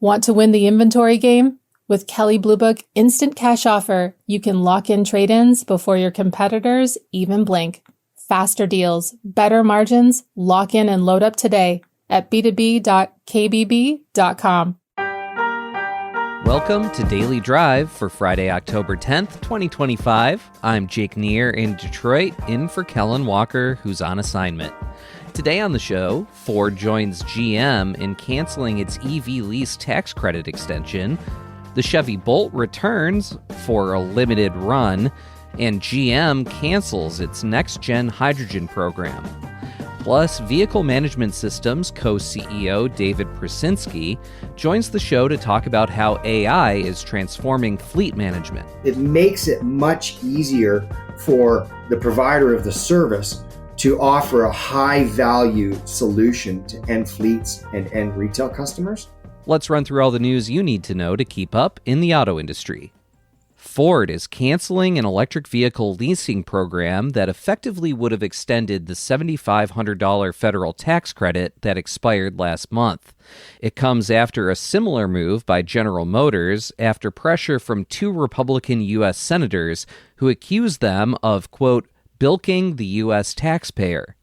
Want to win the inventory game? With Kelley Blue Book Instant Cash Offer, you can lock in trade-ins before your competitors even blink. Faster deals, better margins, lock in and load up today at b2b.kbb.com. Welcome to Daily Drive for Friday, October 10th, 2025. I'm Jake Neer in Detroit, in for Kellen Walker, who's on assignment. Today on the show, Ford joins GM in canceling its EV lease tax credit extension, the Chevy Bolt returns for a limited run, and GM cancels its next-gen hydrogen program. Plus, Vehicle Management Systems co-CEO David Prusinski joins the show to talk about how AI is transforming fleet management. It makes it much easier for the provider of the service to offer a high-value solution to end fleets and end retail customers. Let's run through all the news you need to know to keep up in the auto industry. Ford is canceling an electric vehicle leasing program that effectively would have extended the $7,500 federal tax credit that expired last month. It comes after a similar move by General Motors after pressure from two Republican U.S. senators who accused them of, quote, bilking the U.S. taxpayer.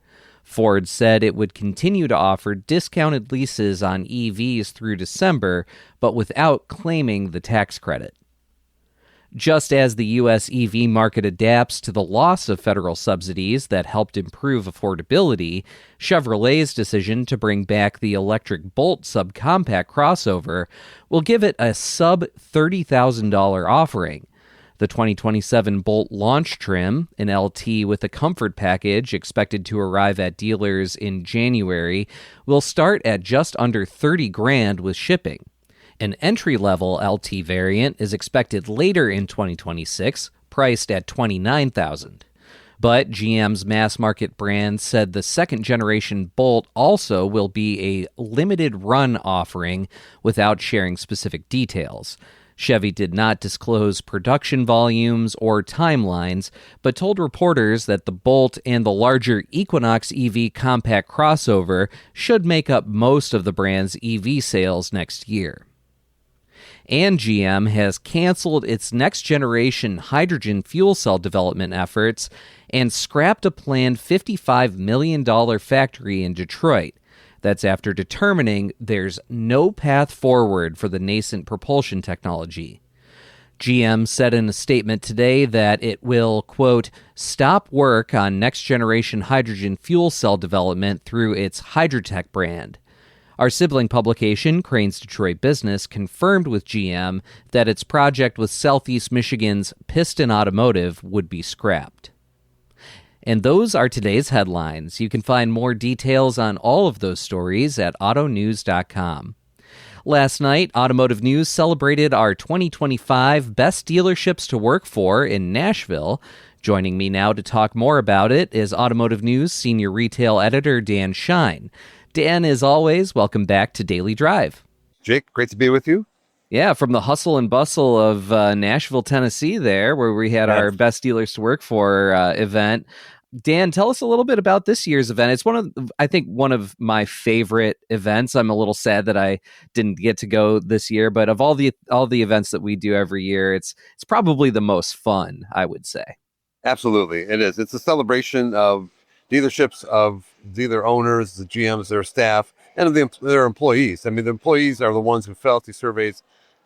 Ford said it would continue to offer discounted leases on EVs through December, but without claiming the tax credit. Just as the U.S. EV market adapts to the loss of federal subsidies that helped improve affordability, Chevrolet's decision to bring back the electric Bolt subcompact crossover will give it a sub-$30,000 offering. The 2027 Bolt launch trim, an LT with a comfort package expected to arrive at dealers in January, will start at just under $30,000 with shipping. An entry-level LT variant is expected later in 2026, priced at $29,000. But GM's mass-market brand said the second-generation Bolt also will be a limited-run offering without sharing specific details. Chevy did not disclose production volumes or timelines, but told reporters that the Bolt and the larger Equinox EV compact crossover should make up most of the brand's EV sales next year. And GM has canceled its next-generation hydrogen fuel cell development efforts and scrapped a planned $55 million factory in Detroit. That's after determining there's no path forward for the nascent propulsion technology. GM said in a statement today that it will, quote, stop work on next-generation hydrogen fuel cell development through its Hydrotech brand. Our sibling publication, Crane's Detroit Business, confirmed with GM that its project with Southeast Michigan's Piston Automotive would be scrapped. And those are today's headlines. You can find more details on all of those stories at autonews.com. Last night, Automotive News celebrated our 2025 Best Dealerships to Work For in Nashville. Joining me now to talk more about it is Automotive News Senior Retail Editor Dan Shine. Dan, as always, welcome back to Daily Drive. Jake, great to be with you. Yeah, from the hustle and bustle of Nashville, Tennessee there, where we had our Best Dealers to Work For event. Dan, tell us a little bit about this year's event. It's one of my favorite events. I'm a little sad that I didn't get to go this year, but of all the events that we do every year, it's probably the most fun, I would say. Absolutely, it is. It's a celebration of dealerships, of dealer owners, the GMs, their staff, and of their employees. I mean, the employees are the ones who fill out these surveys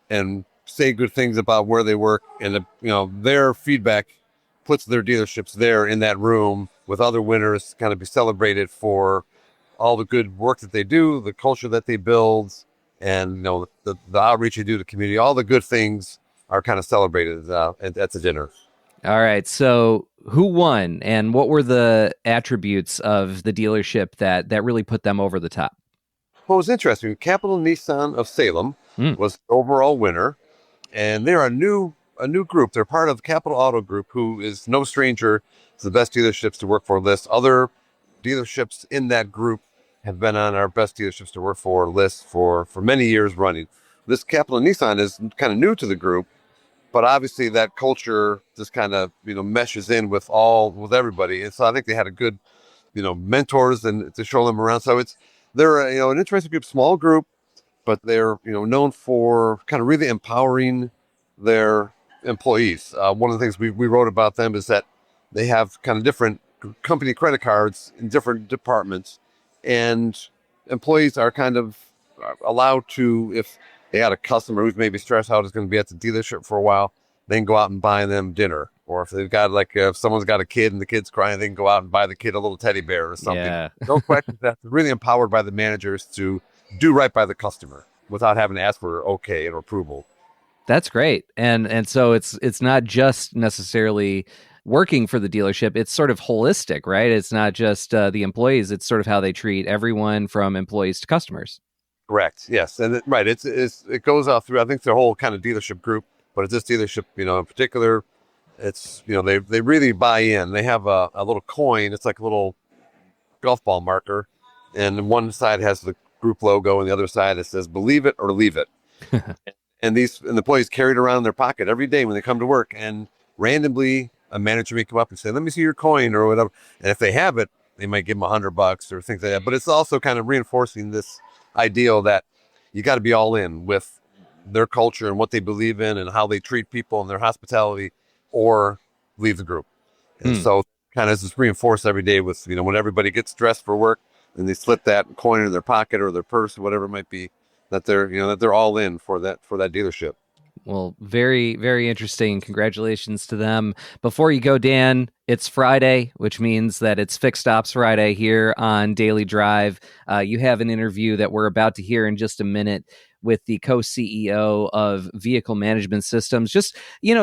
and say good things about where they work, and their feedback puts their dealerships there in that room with other winners to kind of be celebrated for all the good work that they do, the culture that they build, and the outreach they do to the community. All the good things are kind of celebrated at the dinner. All right, so who won, and what were the attributes of the dealership that really put them over the top? Well, it was interesting. Capital Nissan of Salem was the overall winner, and they're a new group. They're part of Capital Auto Group, who is no stranger to the Best Dealerships to Work For list. Other dealerships in that group have been on our Best Dealerships to Work For list for many years running. This Capital Nissan is kind of new to the group, but obviously that culture just kind of meshes in with everybody. And so I think they had a good mentors and to show them around. So they're an interesting group, small group, but they're known for kind of really empowering their employees. One of the things we wrote about them is that they have kind of different company credit cards in different departments, and employees are kind of allowed to, if they had a customer who's maybe stressed out, is going to be at the dealership for a while, they can go out and buy them dinner. Or if they've got if someone's got a kid and the kid's crying, they can go out and buy the kid a little teddy bear or something. Yeah. No question that they're really empowered by the managers to do right by the customer without having to ask for okay or approval. That's great. And so it's not just necessarily working for the dealership. It's sort of holistic, right? It's not just the employees. It's sort of how they treat everyone from employees to customers. Correct. Yes. And it goes out through, I think, the whole kind of dealership group, but at this dealership, in particular, it's, they really buy in. They have a little coin. It's like a little golf ball marker. And one side has the group logo and the other side it says, believe it or leave it. And the employees carry it around in their pocket every day when they come to work. And randomly, a manager may come up and say, let me see your coin or whatever. And if they have it, they might give them $100 or things like that. But it's also kind of reinforcing this ideal that you got to be all in with their culture and what they believe in and how they treat people and their hospitality, or leave the group. And so kind of just reinforced every day with, when everybody gets dressed for work and they slip that coin in their pocket or their purse or whatever it might be, that they're all in for that dealership. Well, very, very interesting. Congratulations to them. Before you go, Dan, it's Friday, which means that it's Fixed Ops Friday here on Daily Drive. You have an interview that we're about to hear in just a minute with the co-CEO of Vehicle Management Systems. Just,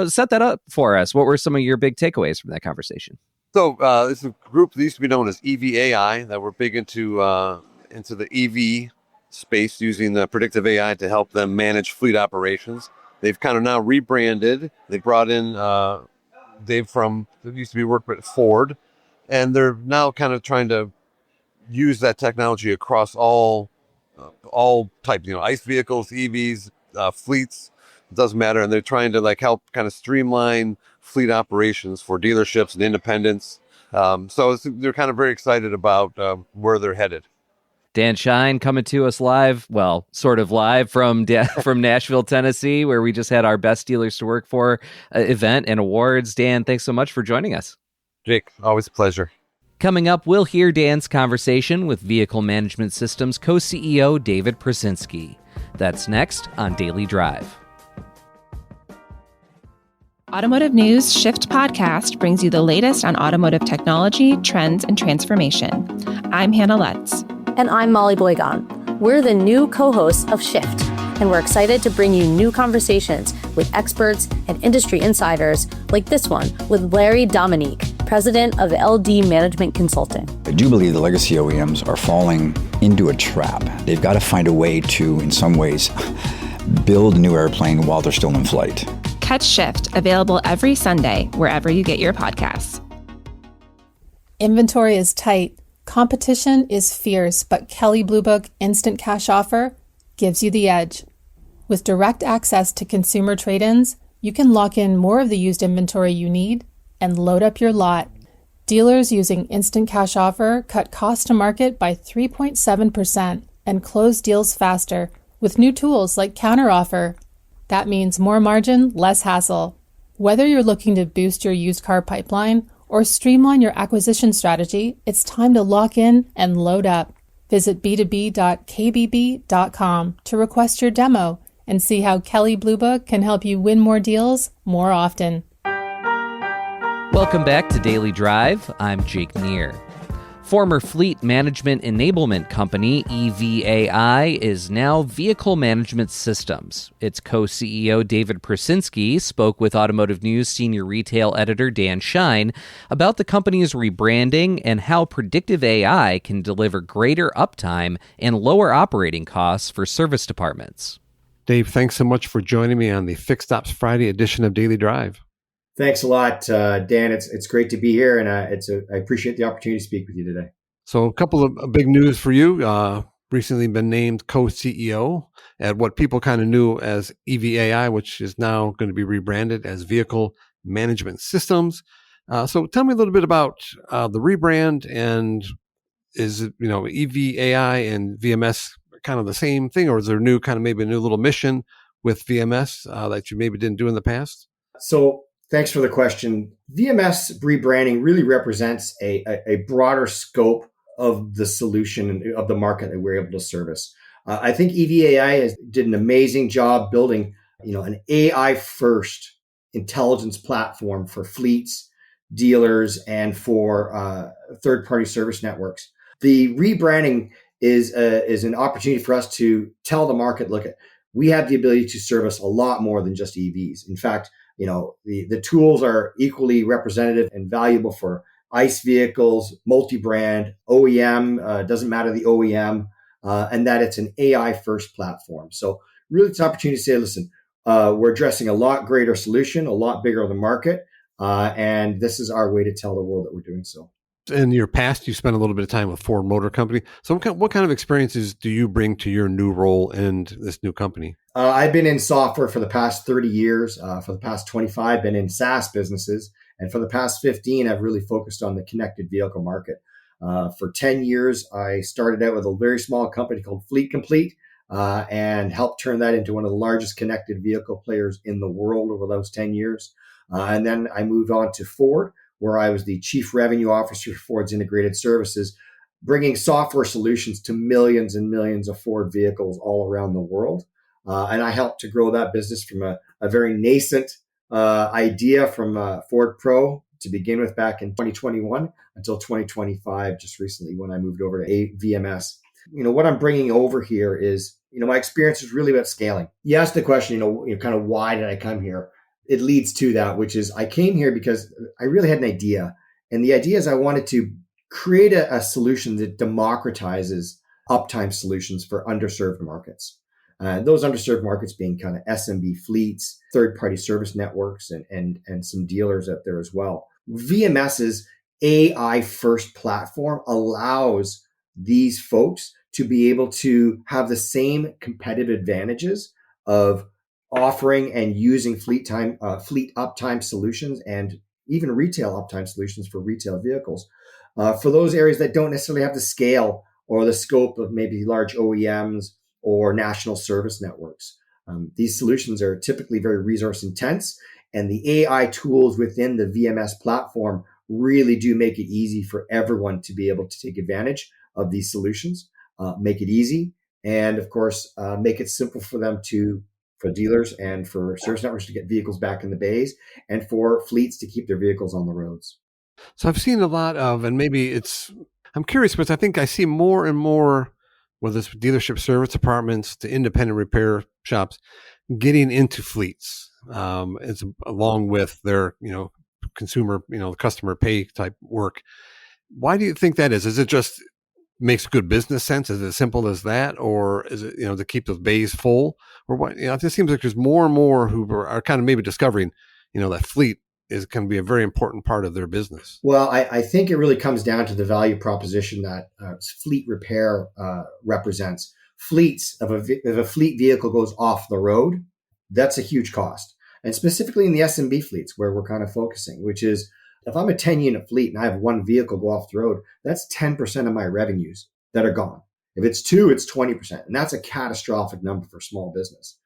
set that up for us. What were some of your big takeaways from that conversation? So it's a group that used to be known as EVAI, that we're big into the EV space, using the predictive AI to help them manage fleet operations. They've kind of now rebranded. They brought in Dave that used to be worked with Ford, and they're now kind of trying to use that technology across all types, ICE vehicles, EVs, fleets. It doesn't matter, and they're trying to help kind of streamline fleet operations for dealerships and independents. So they're kind of very excited about where they're headed. Dan Shine coming to us live, well, sort of live from Nashville, Tennessee, where we just had our Best Dealers to Work For event and awards. Dan, thanks so much for joining us. Jake, always a pleasure. Coming up, we'll hear Dan's conversation with Vehicle Management Systems co-CEO David Prusinski. That's next on Daily Drive. Automotive News Shift podcast brings you the latest on automotive technology, trends, and transformation. I'm Hannah Lutz. And I'm Molly Boygon. We're the new co-hosts of Shift, and we're excited to bring you new conversations with experts and industry insiders like this one with Larry Dominique, president of LD Management Consulting. I do believe the legacy OEMs are falling into a trap. They've got to find a way to, in some ways, build a new airplane while they're still in flight. Catch Shift, available every Sunday, wherever you get your podcasts. Inventory is tight. Competition is fierce, but Kelley Blue Book Instant Cash Offer gives you the edge. With direct access to consumer trade-ins, you can lock in more of the used inventory you need and load up your lot. Dealers using Instant Cash Offer cut cost to market by 3.7% and close deals faster with new tools like counteroffer. That means more margin, less hassle. Whether you're looking to boost your used car pipeline or streamline your acquisition strategy, it's time to lock in and load up. Visit b2b.kbb.com to request your demo and see how Kelley Blue Book can help you win more deals more often. Welcome back to Daily Drive. I'm Jake Neer. Former fleet management enablement company EVAI is now Vehicle Management Systems. Its co-CEO David Prusinski spoke with Automotive News senior retail editor Dan Shine about the company's rebranding and how predictive AI can deliver greater uptime and lower operating costs for service departments. Dave, thanks so much for joining me on the Fixed Ops Friday edition of Daily Drive. Thanks a lot, Dan. It's great to be here, and I appreciate the opportunity to speak with you today. So a couple of big news for you. Recently been named co-CEO at what people kind of knew as EVAI, which is now going to be rebranded as Vehicle Management Systems. So tell me a little bit about the rebrand, and is it, EVAI and VMS kind of the same thing, or is there maybe a new little mission with VMS that you maybe didn't do in the past? So thanks for the question. VMS rebranding really represents a broader scope of the solution of the market that we're able to service. I think EVAI did an amazing job building, an AI first intelligence platform for fleets, dealers, and for third party service networks. The rebranding is an opportunity for us to tell the market, look, we have the ability to service a lot more than just EVs. In fact, the tools are equally representative and valuable for ICE vehicles, multi-brand, OEM, doesn't matter the OEM, and that it's an AI first platform. So really it's an opportunity to say, listen, we're addressing a lot greater solution, a lot bigger on the market, and this is our way to tell the world that we're doing so. In your past, you spent a little bit of time with Ford Motor Company. So what kind of experiences do you bring to your new role in this new company? I've been in software for the past 30 years. For the past 25, been in SaaS businesses. And for the past 15, I've really focused on the connected vehicle market. For 10 years, I started out with a very small company called Fleet Complete and helped turn that into one of the largest connected vehicle players in the world over those 10 years. And then I moved on to Ford, where I was the chief revenue officer for Ford's integrated services, bringing software solutions to millions and millions of Ford vehicles all around the world. And I helped to grow that business from a very nascent idea from Ford Pro to begin with back in 2021 until 2025, just recently when I moved over to VMS. What I'm bringing over here is, my experience is really about scaling. You asked the question, kind of why did I come here? It leads to that, which is I came here because I really had an idea. And the idea is I wanted to create a solution that democratizes uptime solutions for underserved markets. Those underserved markets being kind of SMB fleets, third-party service networks, and some dealers out there as well. VMS's AI-first platform allows these folks to be able to have the same competitive advantages of offering and using fleet uptime solutions and even retail uptime solutions for retail vehicles for those areas that don't necessarily have the scale or the scope of maybe large OEMs or national service networks. These solutions are typically very resource intense, and the AI tools within the VMS platform really do make it easy for everyone to be able to take advantage of these solutions, make it easy, and of course, make it simple for them for dealers and for service networks to get vehicles back in the bays and for fleets to keep their vehicles on the roads. So I've seen a lot of, and maybe I'm curious, because I think I see more and more, whether it's dealership service departments to independent repair shops, getting into fleets. It's along with their, consumer, customer pay type work. Why do you think that is? Is it just makes good business sense? Is it as simple as that? Or is it, to keep those bays full? Or what? It just seems like there's more and more who are kind of maybe discovering, that fleet is going to be a very important part of their business. Well, I think it really comes down to the value proposition that fleet repair represents. Fleets, if a fleet vehicle goes off the road, that's a huge cost. And specifically in the SMB fleets where we're kind of focusing, which is if I'm a 10-unit fleet and I have one vehicle go off the road, that's 10% of my revenues that are gone. If it's 2, it's 20%. And that's a catastrophic number for small business.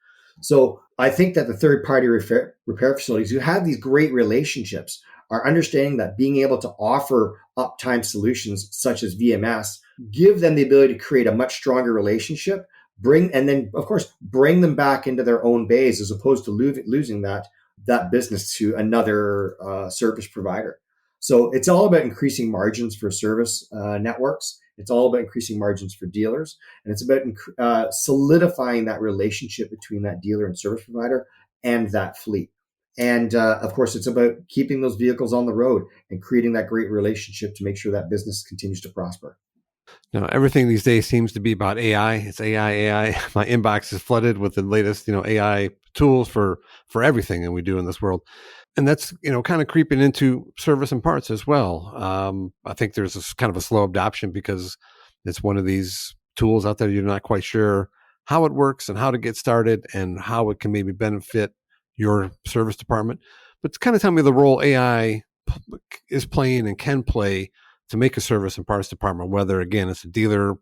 So I think that the third-party repair facilities who have these great relationships are understanding that being able to offer uptime solutions such as VMS give them the ability to create a much stronger relationship, and then, of course, bring them back into their own bays as opposed to losing that business to another service provider. So it's all about increasing margins for service networks. It's all about increasing margins for dealers. And it's about solidifying that relationship between that dealer and service provider and that fleet. And of course, it's about keeping those vehicles on the road and creating that great relationship to make sure that business continues to prosper. Now, everything these days seems to be about AI. It's AI. My inbox is flooded with the latest, AI tools for everything that we do in this world. And that's, kind of creeping into service and parts as well. I think there's this kind of a slow adoption because it's one of these tools out there you're not quite sure how it works and how to get started and how it can maybe benefit your service department. But kind of tell me the role AI is playing and can play to make a service and parts department, whether, again, it's a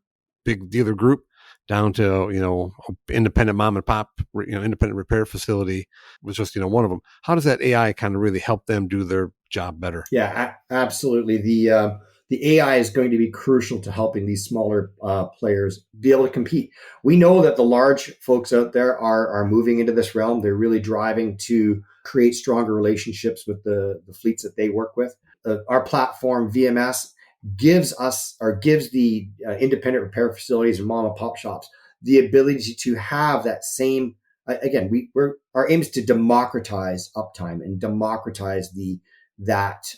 big dealer group down to, independent mom and pop, independent repair facility was just, one of them. How does that AI kind of really help them do their job better? Yeah, absolutely. The AI is going to be crucial to helping these smaller players be able to compete. We know that the large folks out there are moving into this realm. They're really driving to create stronger relationships with the fleets that they work with. Our platform, VMS, gives the independent repair facilities and mom and pop shops the ability to have that same. Again, our aim is to democratize uptime and democratize that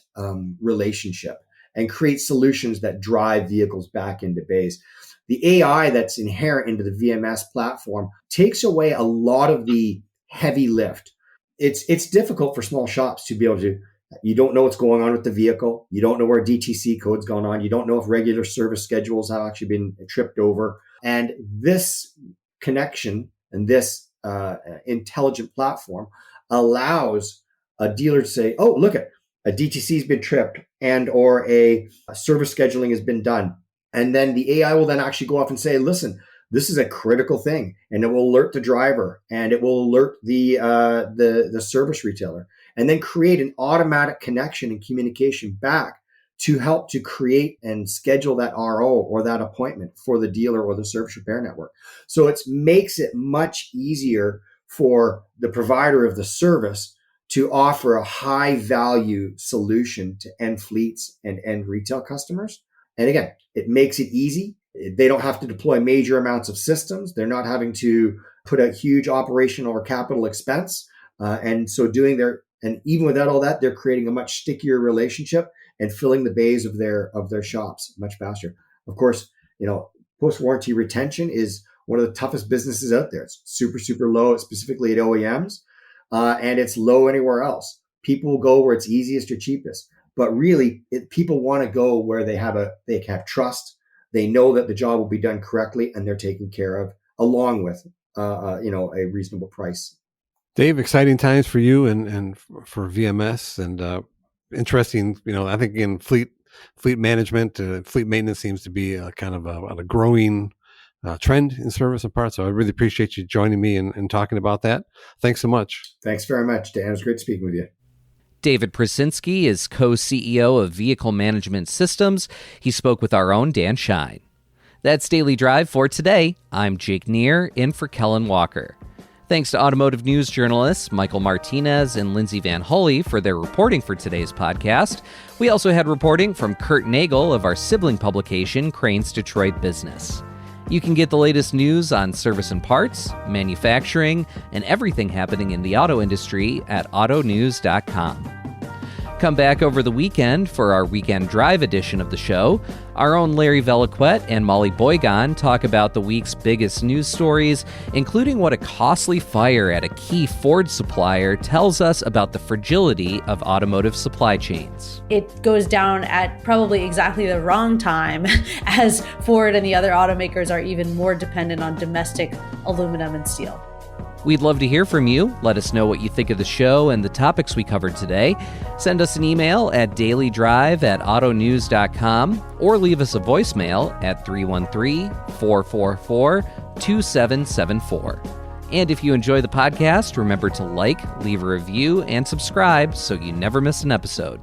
relationship and create solutions that drive vehicles back into bays. The AI that's inherent into the VMS platform takes away a lot of the heavy lift. It's difficult for small shops to be able to. You don't know what's going on with the vehicle. You don't know where DTC code's gone on. You don't know if regular service schedules have actually been tripped over. And this connection and this intelligent platform allows a dealer to say, oh, look at a DTC has been tripped and or a service scheduling has been done. And then the AI will then actually go off and say, listen, this is a critical thing. And it will alert the driver and it will alert the service retailer, and then create an automatic connection and communication back to help to create and schedule that RO or that appointment for the dealer or the service repair network. So it makes it much easier for the provider of the service to offer a high value solution to end fleets and end retail customers. And again, it makes it easy. They don't have to deploy major amounts of systems. They're not having to put a huge operational or capital expense. And even without all that, they're creating a much stickier relationship and filling the bays of their shops much faster. Of course, post-warranty retention is one of the toughest businesses out there. It's super, super low, specifically at OEMs, and it's low anywhere else. People go where it's easiest or cheapest, but really, people want to go where they have trust. They know that the job will be done correctly and they're taken care of, along with a reasonable price. Dave, exciting times for you and for VMS, and interesting. I think in fleet management, fleet maintenance seems to be kind of a growing trend in service and parts. So I really appreciate you joining me and talking about that. Thanks so much. Thanks very much, Dan. It was great speaking with you. David Prusinski is co-CEO of Vehicle Management Systems. He spoke with our own Dan Shine. That's Daily Drive for today. I'm Jake Neer, in for Kellen Walker. Thanks to automotive news journalists Michael Martinez and Lindsay Van Hully for their reporting for today's podcast. We also had reporting from Kurt Nagel of our sibling publication, Crane's Detroit Business. You can get the latest news on service and parts, manufacturing, and everything happening in the auto industry at autonews.com. Come back over the weekend for our Weekend Drive edition of the show. Our own Larry Velaquette and Molly Boygan talk about the week's biggest news stories, including what a costly fire at a key Ford supplier tells us about the fragility of automotive supply chains. It goes down at probably exactly the wrong time, as Ford and the other automakers are even more dependent on domestic aluminum and steel. We'd love to hear from you. Let us know what you think of the show and the topics we covered today. Send us an email at dailydrive@autonews.com or leave us a voicemail at 313-444-2774. And if you enjoy the podcast, remember to like, leave a review, and subscribe so you never miss an episode.